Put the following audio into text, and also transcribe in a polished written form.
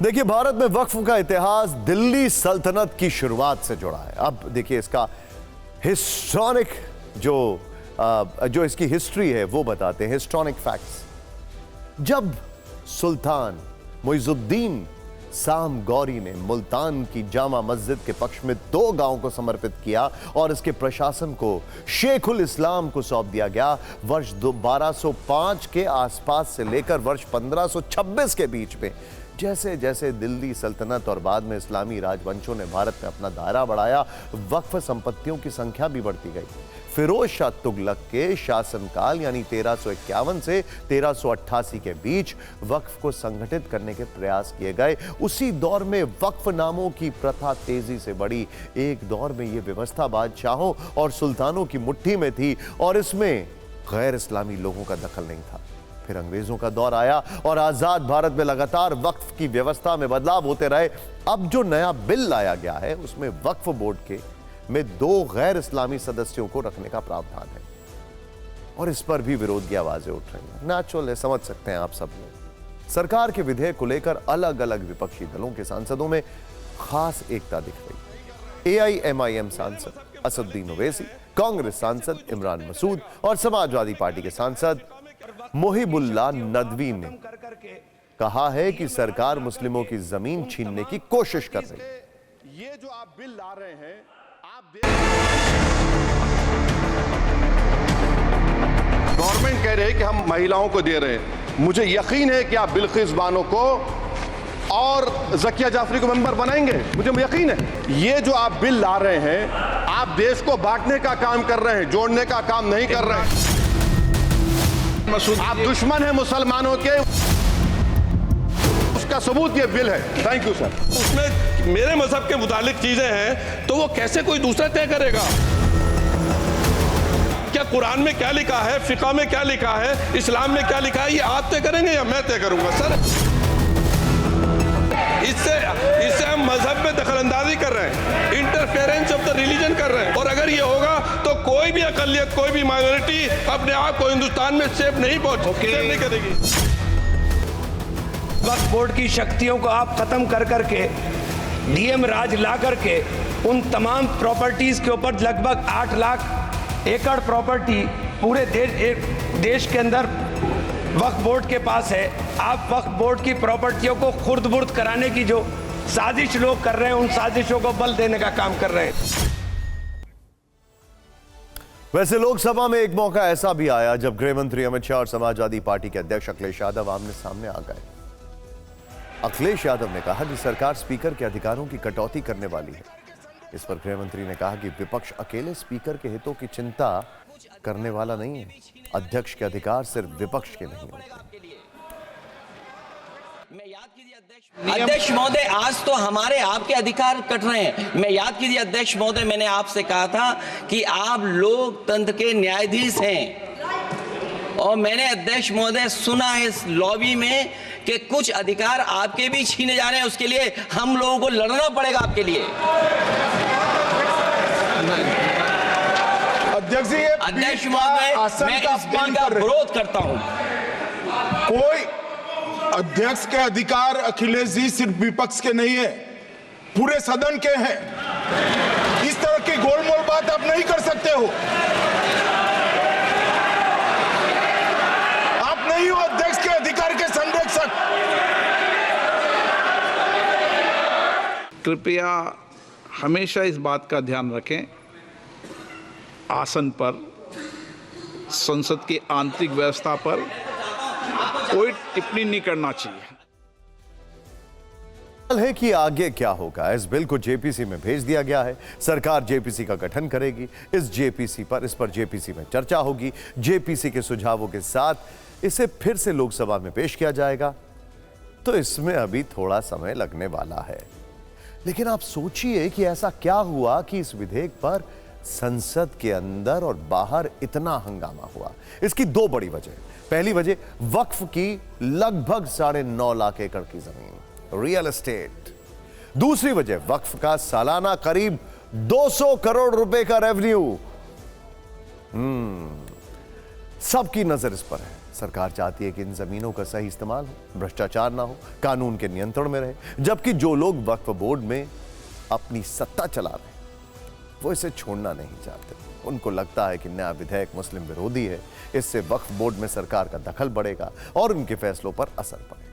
देखिए, भारत में वक्फ का इतिहास दिल्ली सल्तनत की शुरुआत से जुड़ा है। अब देखिए, इसका हिस्टोरिक जो इसकी हिस्ट्री है वो बताते हैं, हिस्टोरिक फैक्ट्स। जब सुल्तान मुइजुद्दीन साम गौरी ने मुल्तान की जामा मस्जिद के पक्ष में 2 गांव को समर्पित किया और इसके प्रशासन को शेखुल इस्लाम को सौंप दिया गया। वर्ष 1205 के आसपास से लेकर वर्ष 1526 के बीच में जैसे जैसे दिल्ली सल्तनत और बाद में इस्लामी राजवंशों ने भारत में अपना दायरा बढ़ाया, वक्फ संपत्तियों की संख्या भी बढ़ती गई। फिरोज शाह तुगलक के शासनकाल यानी 1351 से 1388 के बीच वक्फ को संगठित करने के प्रयास किए गए। उसी दौर में वक्फ नामों की प्रथा तेजी से बढ़ी। एक दौर में यह व्यवस्था बादशाहों और सुल्तानों की मुट्ठी में थी और इसमें गैर इस्लामी लोगों का दखल नहीं था। फिर अंग्रेजों का दौर आया और आजाद भारत में लगातार वक्फ की व्यवस्था में बदलाव होते रहे। अब जो नया बिल लाया गया है उसमें वक्फ बोर्ड में 2 गैर इस्लामी सदस्यों को रखने का प्रावधान है और इस पर भी विरोध की आवाजें उठ रही हैं। नेचुरल है, समझ सकते हैं आप सब लोग। सरकार के विधेयक को लेकर अलग अलग विपक्षी दलों के सांसदों में खास एकता दिख रही। AIMIM सांसद असदुद्दीन ओवैसी, कांग्रेस सांसद इमरान मसूद और समाजवादी पार्टी के सांसद मोहिबुल्लाह नदवी ने कहा है कि सरकार मुस्लिमों की जमीन छीनने की कोशिश कर रही है। ये जो आप बिल ला रहे हैं, आप गवर्नमेंट कह रही है कि हम महिलाओं को दे रहे हैं। मुझे यकीन है कि आप बिल्किस बानो को और जकिया जाफरी को मेंबर बनाएंगे, मुझे यकीन है। ये जो आप बिल ला रहे हैं, आप देश को बांटने का काम कर रहे हैं, जोड़ने का काम नहीं कर रहे हैं। आप दुश्मन हैं मुसलमानों के, उसका सबूत ये बिल है। Thank you sir. उसमें मेरे मजहब के मुतालिक चीजें हैं तो वो कैसे कोई दूसरा तय करेगा? क्या कुरान में क्या लिखा है, फिक़ह में क्या लिखा है, इस्लाम में क्या लिखा है, ये आप तय करेंगे या मैं तय करूंगा? सर, इससे हम मजहब में दखलंदाजी कर रहे हैं, इंटरफेरेंस ऑफ द रिलीजन कर रहे हैं। और अगर ये होगा तो कोई भी अकलियत, कोई भी माइनॉरिटी अपने आप को हिंदुस्तान में सेफ नहीं नहीं करेगी। वक्फ बोर्ड की शक्तियों को आप खत्म कर करके डीएम राज ला करके उन तमाम प्रॉपर्टीज के ऊपर लगभग 8 लाख एकड़ प्रॉपर्टी पूरे देश के अंदर वक्फ बोर्ड के पास है। आप वक्फ बोर्ड की प्रॉपर्टियों को खुर्द-बुर्द कराने की जो साजिश लोग कर रहे हैं, उन साजिशों को बल देने का काम कर रहे हैं। वैसे लोकसभा में एक मौका ऐसा भी आया जब गृह मंत्री अमित शाह और समाजवादी पार्टी के अध्यक्ष अखिलेश यादव आमने सामने आ गए। अखिलेश यादव ने कहा कि सरकार स्पीकर के अधिकारों की कटौती करने वाली है। इस पर गृह मंत्री ने कहा कि विपक्ष अकेले स्पीकर के हितों की चिंता करने वाला नहीं है। अध्यक्ष के अधिकार सिर्फ विपक्ष के नहीं होते। अध्यक्ष महोदय, आज तो हमारे आपके अधिकार कट रहे हैं। मैं याद कीजिए अध्यक्ष महोदय, मैंने आपसे कहा था कि आप लोकतंत्र के न्यायाधीश हैं और मैंने अध्यक्ष महोदय सुना है इस लॉबी में कि कुछ अधिकार आपके भी छीने जा रहे हैं। उसके लिए हम लोगों को लड़ना पड़ेगा आपके लिए। अध्यक्ष महोदय, मैं इस बिल का विरोध करता हूं। कोई अध्यक्ष के अधिकार अखिलेश जी सिर्फ विपक्ष के नहीं है, पूरे सदन के हैं। इस तरह की गोलमोल बात आप नहीं कर सकते हो। आप नहीं हो अध्यक्ष के अधिकार के संरक्षक। कृपया हमेशा इस बात का ध्यान रखें, आसन पर, संसद की आंतरिक व्यवस्था पर कोई टिप्पणी नहीं करना चाहिए। है कि आगे क्या होगा। इस बिल को जेपीसी में भेज दिया गया है। सरकार जेपीसी का गठन करेगी। इस पर जेपीसी में चर्चा होगी। जेपीसी के सुझावों के साथ इसे फिर से लोकसभा में पेश किया जाएगा। तो इसमें अभी थोड़ा समय लगने वाला है। लेकिन आप सोचिए कि ऐसा क्या हुआ कि इस विधेयक पर संसद के अंदर और बाहर इतना हंगामा हुआ। इसकी 2 बड़ी वजह। पहली वजह, वक्फ की लगभग 9.5 लाख एकड़ की जमीन, रियल एस्टेट। दूसरी वजह, वक्फ का सालाना करीब 200 करोड़ रुपए का रेवेन्यू। सबकी नजर इस पर है। सरकार चाहती है कि इन जमीनों का सही इस्तेमाल हो, भ्रष्टाचार ना हो, कानून के नियंत्रण में रहे, जबकि जो लोग वक्फ बोर्ड में अपनी सत्ता चला रहे हैं वो इसे छोड़ना नहीं चाहते। उनको लगता है कि नया विधेयक मुस्लिम विरोधी है, इससे वक्फ बोर्ड में सरकार का दखल बढ़ेगा और उनके फैसलों पर असर पड़ेगा।